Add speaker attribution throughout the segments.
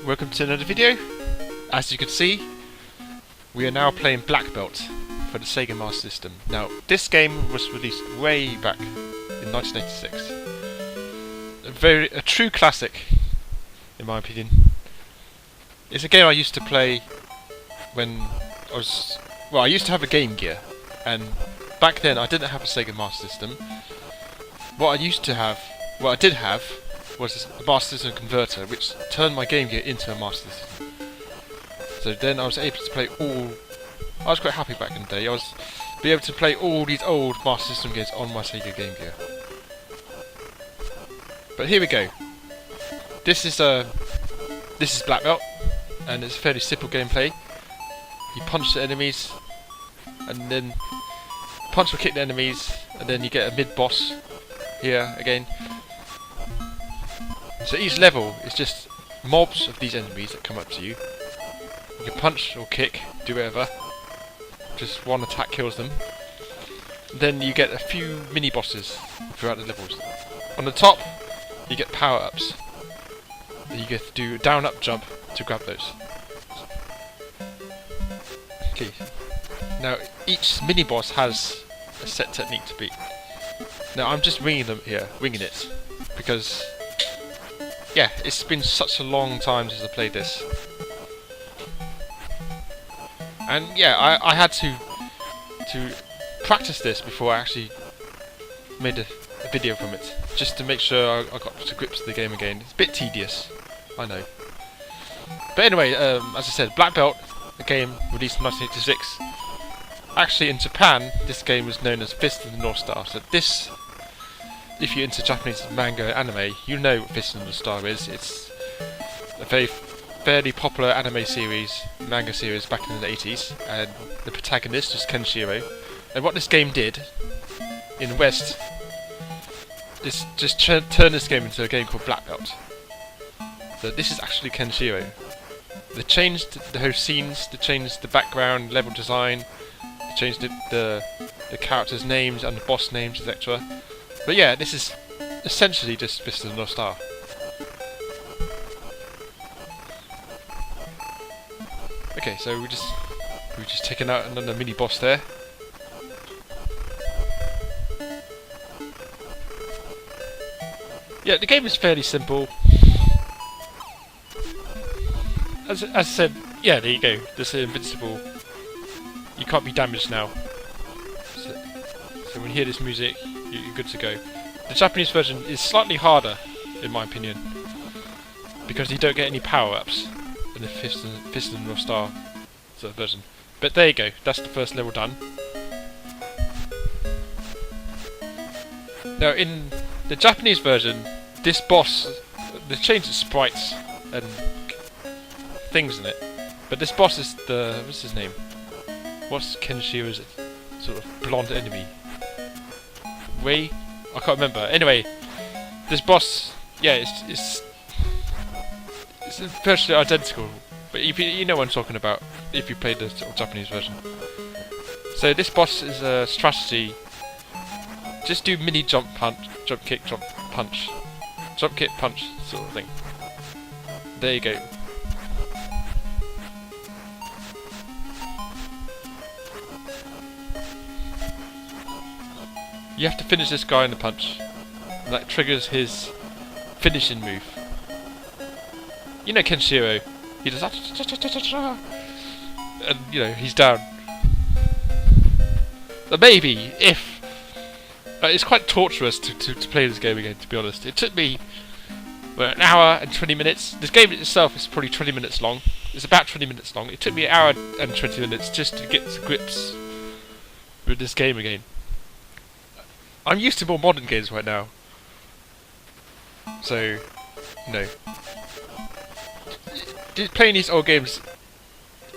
Speaker 1: Welcome to another video. As you can see, we are now playing Black Belt for the Sega Master System. Now, this game was released way back in 1986. A true classic, in my opinion. It's a game I used to play when I was... Well, I used to have a Game Gear, and back then I didn't have a Sega Master System. What I did have was a Master System converter, which turned my Game Gear into a Master System. So then I was able to play all... I was quite happy back in the day. I was be able to play all these old Master System games on my Sega Game Gear. But here we go. This is Black Belt, and it's fairly simple gameplay. You punch the enemies, and then punch or kick the enemies, and then you get a mid-boss here again. So each level is just mobs of these enemies that come up to you. You can punch or kick, do whatever. Just one attack kills them. Then you get a few mini-bosses throughout the levels. On the top, you get power-ups. You get to do a down-up jump to grab those. Okay. Now, each mini-boss has a set technique to beat. Now, I'm just winging it, because... yeah, it's been such a long time since I played this. And yeah, I had to practice this before I actually made a video from it, just to make sure I got to grips with the game again. It's a bit tedious, I know. But anyway, as I said, Black Belt, a game released in 1986. Actually, in Japan, this game was known as Fist of the North Star. So this, if you're into Japanese manga and anime, you know what Fist of the North Star is. It's a fairly popular anime series, manga series back in the 80s, and the protagonist is Kenshiro. And what this game did in the West is just turn this game into a game called Black Belt. So this is actually Kenshiro. They changed the whole scenes, they changed the background, level design, they changed the characters' names and the boss names, etc. But yeah, this is essentially just Fist of the North Star. Okay, so we're just taking out another mini boss there. Yeah, the game is fairly simple. As I said, yeah, there you go. This is invincible. You can't be damaged now. So when you hear this music, you're good to go. The Japanese version is slightly harder, in my opinion, because you don't get any power-ups in the Fist of the North Star sort of version. But there you go, that's the first level done. Now in the Japanese version, this boss, they changed the sprites and things in it, but this boss is what's his name? What's Kenshiro's sort of blonde enemy? Wei? I can't remember. Anyway, this boss, yeah, it's virtually identical, but you know what I'm talking about if you played the sort of Japanese version. So this boss is a strategy. Just do mini jump punch, jump kick, jump punch, jump kick punch sort of thing. There you go. You have to finish this guy in the punch, and that triggers his finishing move. You know Kenshiro, he does that, and you know, he's down. But maybe, if... it's quite torturous to play this game again, to be honest. It took me an hour and 20 minutes. This game itself is probably 20 minutes long. It's about 20 minutes long. It took me an hour and 20 minutes just to get to grips with this game again. I'm used to more modern games right now. So, you know, playing these old games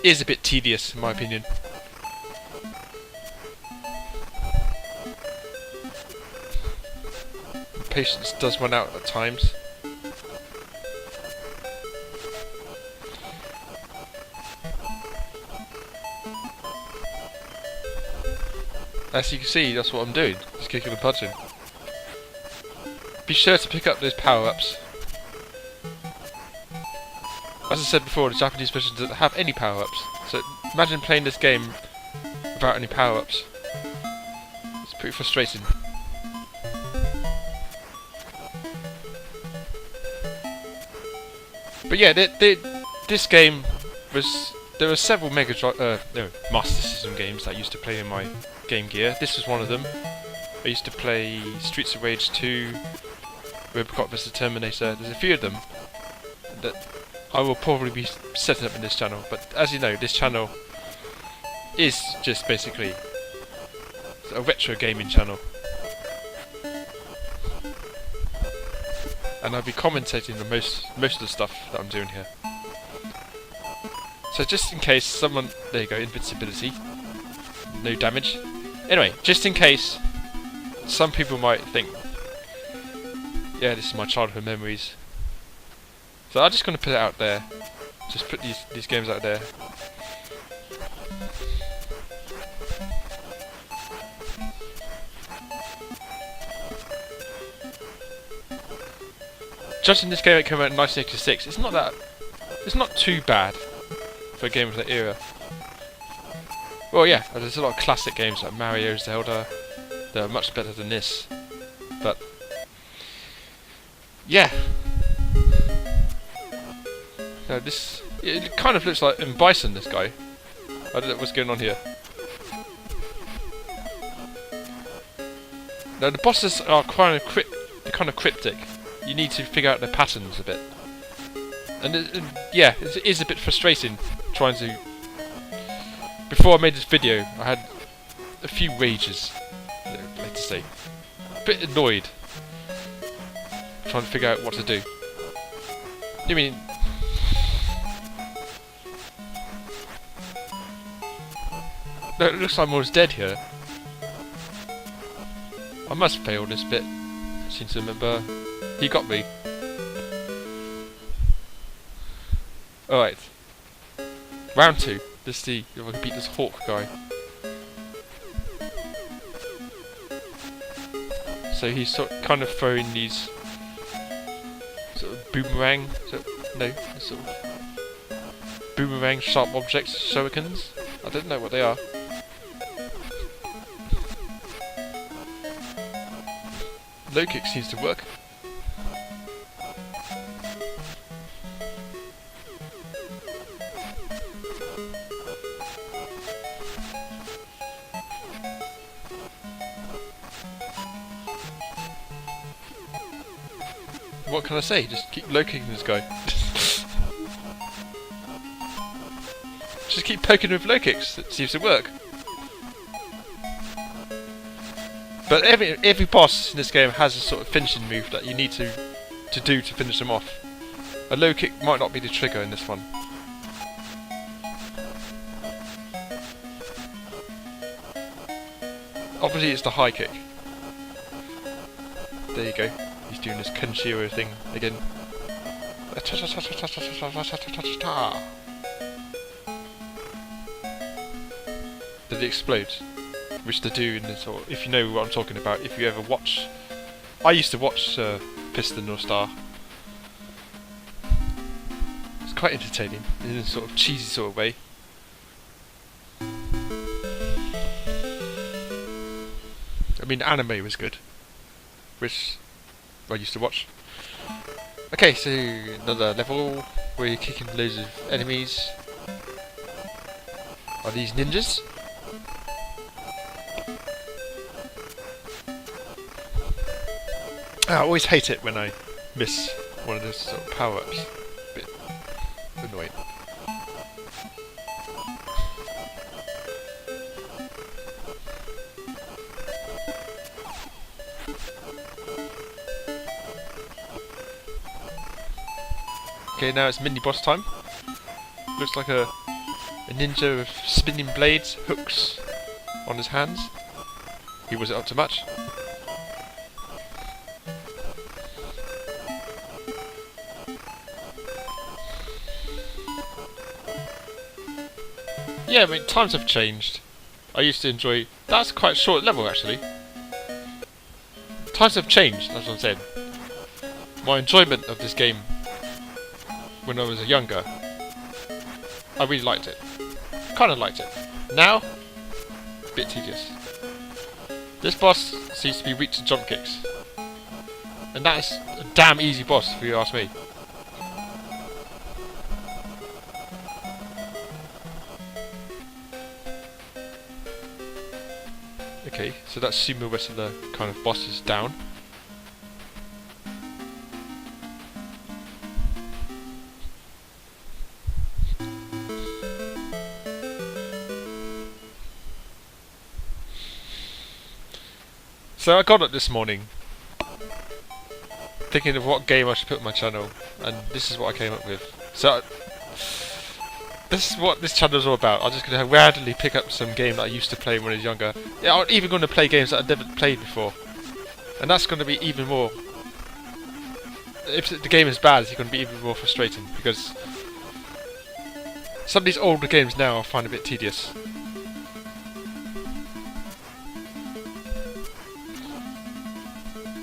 Speaker 1: is a bit tedious, in my opinion. Patience does run out at times. As you can see, that's what I'm doing. Just kicking and punching. Be sure to pick up those power-ups. as I said before, the Japanese version doesn't have any power-ups. So imagine playing this game without any power-ups. It's pretty frustrating. But yeah, this game was... There were several Master System games that I used to play in my Game Gear. This was one of them. I used to play Streets of Rage 2, Robocop vs Terminator. There's a few of them that I will probably be setting up in this channel. But as you know, this channel is just basically a retro gaming channel. And I'll be commentating on most of the stuff that I'm doing here. So just in case someone... There you go, invincibility. No damage. Anyway, just in case some people might think, yeah, this is my childhood memories. So I'm just going to put it out there. Just put these games out there. Judging this game that came out in 1986, it's not too bad for a game of that era. Well, yeah, there's a lot of classic games like Mario, Zelda. That are much better than this. But yeah, no, it kind of looks like Bison. This guy. I don't know what's going on here. Now the bosses are kind of cryptic. You need to figure out their patterns a bit. And yeah, it is a bit frustrating trying to... Before I made this video, I had a few rages, I'd like to say. A bit annoyed trying to figure out what to do. I mean... No, it looks like I'm almost dead here. I must fail this bit. I seem to remember... He got me. Alright. Round 2. Let's see if I can beat this hawk guy. So he's kind of throwing these sort of boomerang, sort of boomerang sharp objects, shurikens. I don't know what they are. Low kick seems to work. What can I say? Just keep low kicking this guy. Just keep poking with low kicks. It seems to work. But every boss in this game has a sort of finishing move that you need to do to finish them off. A low kick might not be the trigger in this one. Obviously it's the high kick. There you go. He's doing this Kenshiro thing again. Did it explode? Which they do in this, or if you know what I'm talking about, if you ever watch... I used to watch Piston or Star. It's quite entertaining, in a sort of cheesy sort of way. I mean, the anime was good, which I used to watch. Okay, so another level where you're kicking loads of enemies. Are these ninjas? I always hate it when I miss one of those sort of power-ups. Bit annoying. Okay, now it's mini boss time. Looks like a ninja with spinning blades, hooks on his hands. He wasn't up to much. Yeah, I mean, times have changed. I used to enjoy... That's quite a short level, actually. Times have changed, that's what I'm saying. My enjoyment of this game when I was younger, I really liked it. Kind of liked it. Now, a bit tedious. This boss seems to be weak to jump kicks. And that is a damn easy boss, if you ask me. Okay, so that sumo wrestler kind of boss is down. So I got up this morning thinking of what game I should put on my channel, and this is what I came up with. So this is what this channel is all about. I'm just going to randomly pick up some game that I used to play when I was younger. Yeah, I'm even going to play games that I've never played before, and that's going to be even more. If the game is bad, it's going to be even more frustrating, because some of these older games now I find a bit tedious.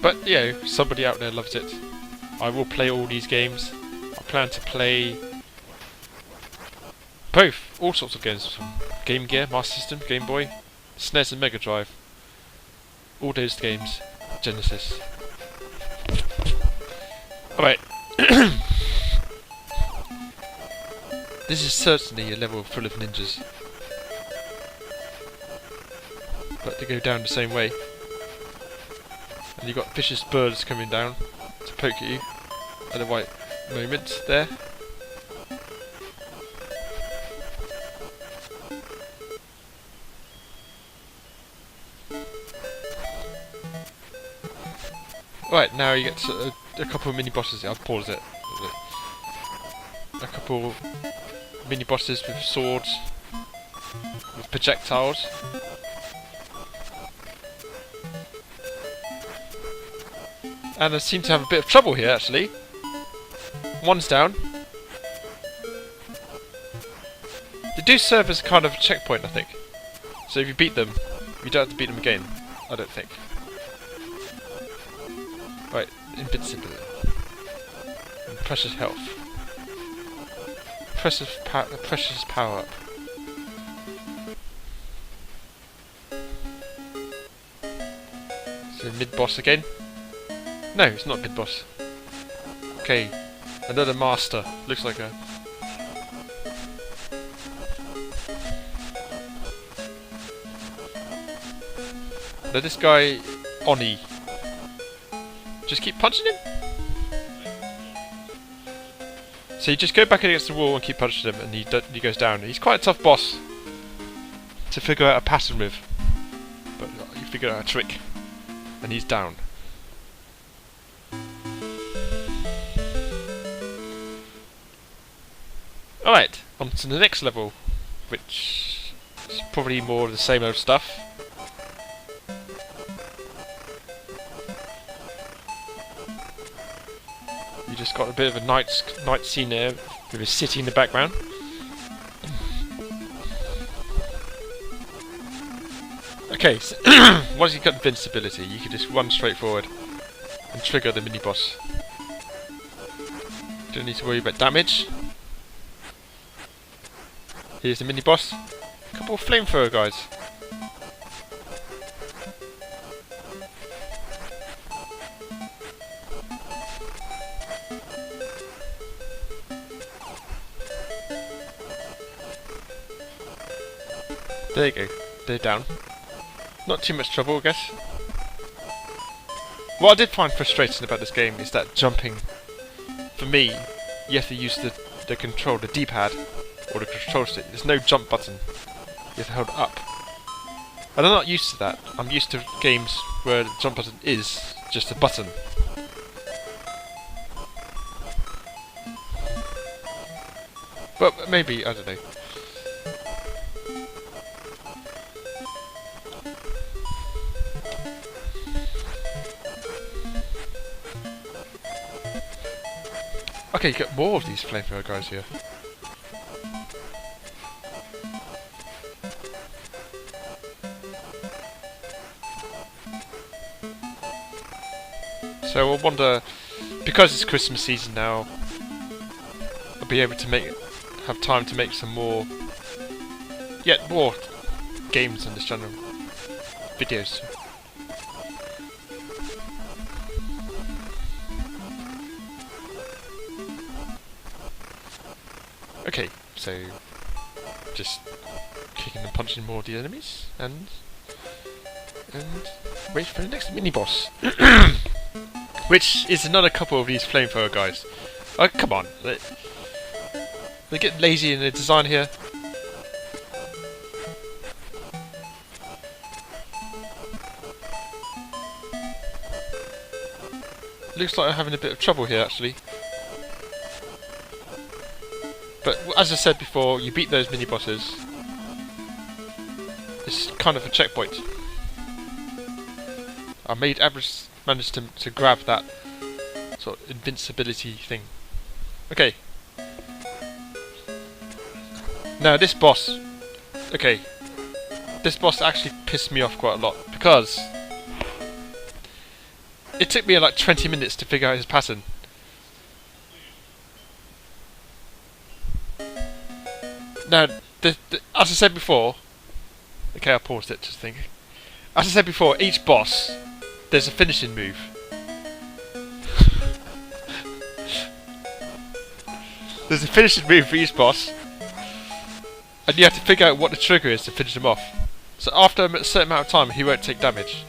Speaker 1: But, you know, somebody out there loves it. I will play all these games. I plan to play all sorts of games, from Game Gear, Master System, Game Boy, SNES and Mega Drive. All those games. Genesis. Alright. This is certainly a level full of ninjas. But they go down the same way. And you've got vicious birds coming down to poke at you at the right moment there. Right, now you get a couple of mini bosses. I'll pause it. A couple mini bosses with swords, with projectiles. And I seem to have a bit of trouble here, actually. One's down. They do serve as a kind of checkpoint, I think. So if you beat them, you don't have to beat them again. I don't think. Right, invincibility. And precious health. Precious power up. So mid-boss again. No, it's not mid-boss. Okay, another master. Looks like a... Now this guy, Oni. Just keep punching him? So you just go back against the wall and keep punching him, and he goes down. He's quite a tough boss to figure out a pattern with. But you figure out a trick. And he's down. Alright, on to the next level, which is probably more of the same old stuff. You just got a bit of a night scene there with a city in the background. Okay, so once you've got invincibility, you can just run straight forward and trigger the mini-boss. Don't need to worry about damage. Here's the mini-boss. A couple of flamethrower guys. There you go. They're down. Not too much trouble, I guess. What I did find frustrating about this game is that jumping. For me, you have to use the control, the D-pad, or the control stick. There's no jump button. You have to hold it up. And I'm not used to that. I'm used to games where the jump button is just a button. But maybe, I don't know. Okay, you get more of these flamethrower guys here. So I wonder, because it's Christmas season now, be able to have time to make some more games on this channel, videos. Okay, so just kicking and punching more of the enemies and wait for the next mini boss. Which is another couple of these flamethrower guys. Oh, come on. They get lazy in the design here. Looks like I'm having a bit of trouble here, actually. But as I said before, you beat those mini bosses. It's kind of a checkpoint. I managed to grab that sort of invincibility thing. Okay. Now this boss. Okay. This boss actually pissed me off quite a lot because it took me like 20 minutes to figure out his pattern. Now, as I said before, okay, I paused it just thinking. As I said before, each boss, there's a finishing move. There's a finishing move for each boss, and you have to figure out what the trigger is to finish him off. So after a certain amount of time, he won't take damage,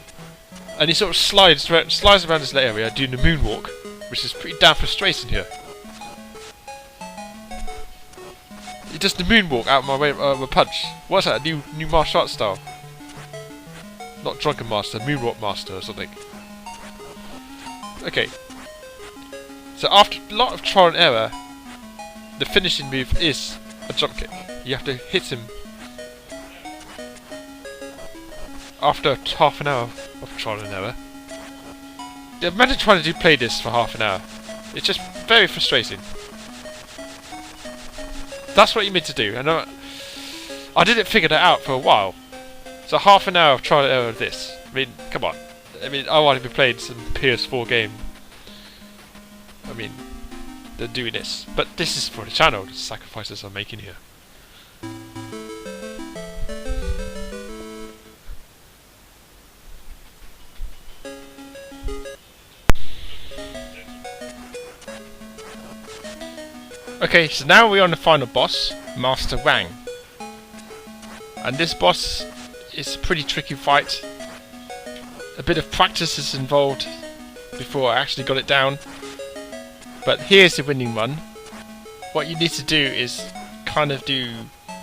Speaker 1: and he sort of slides around this area doing the moonwalk, which is pretty damn frustrating here. He does the moonwalk out of my way of a punch. What's that? A new martial arts style? Not Drunken Master, Moonwalk Master or something. Okay. So after a lot of trial and error, the finishing move is a jump kick. You have to hit him after half an hour of trial and error. Yeah, imagine trying to play this for half an hour. It's just very frustrating. That's what you meant to do, and I didn't figure that out for a while. So half an hour of trial and error of this. I mean, come on. I mean, I want to be playing some PS4 game. I mean, they're doing this. But this is for the channel, the sacrifices I'm making here. Okay, so now we're on the final boss, Master Wang. And this boss is a pretty tricky fight. A bit of practice is involved before I actually got it down. But here's the winning one. What you need to do is kind of do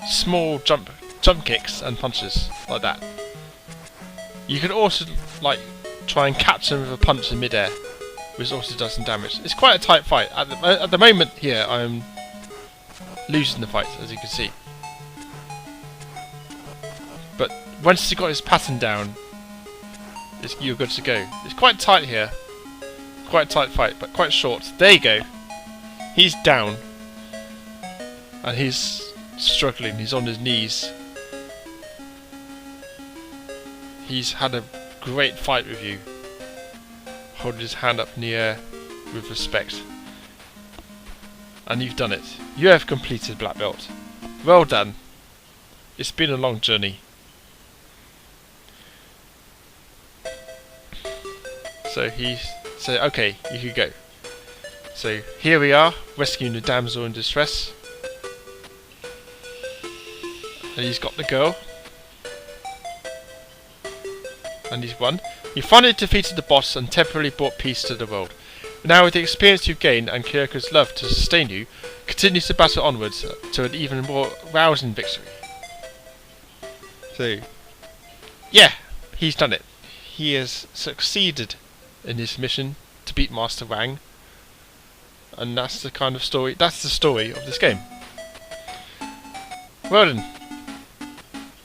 Speaker 1: small jump kicks and punches, like that. You can also like try and catch him with a punch in midair, which also does some damage. It's quite a tight fight. At the moment here, I'm losing the fight, as you can see. But once you've got his pattern down, you're good to go. It's quite tight here. Quite a tight fight, but quite short. There you go. He's down. And he's struggling. He's on his knees. He's had a great fight with you. Holding his hand up in the air with respect. And you've done it. You have completed Black Belt. Well done. It's been a long journey. So okay, you can go. So here we are, rescuing the damsel in distress. And he's got the girl. And he's won. You finally defeated the boss and temporarily brought peace to the world. Now with the experience you've gained and Kyoko's love to sustain you, continue to battle onwards to an even more rousing victory. So, yeah, he's done it. He has succeeded in his mission to beat Master Wang. And that's the kind of story, that's the story of this game. Well then,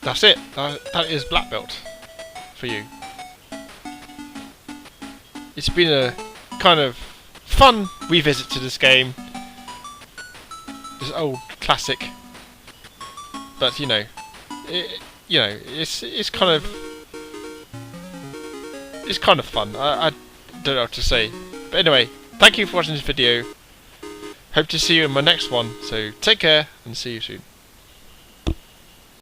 Speaker 1: that's it. That is Black Belt for you. It's been a kind of fun revisit to this game. This old classic. But you know, it's kind of fun. I don't know what to say. But anyway, thank you for watching this video. hope to see you in my next one. So take care and see you soon.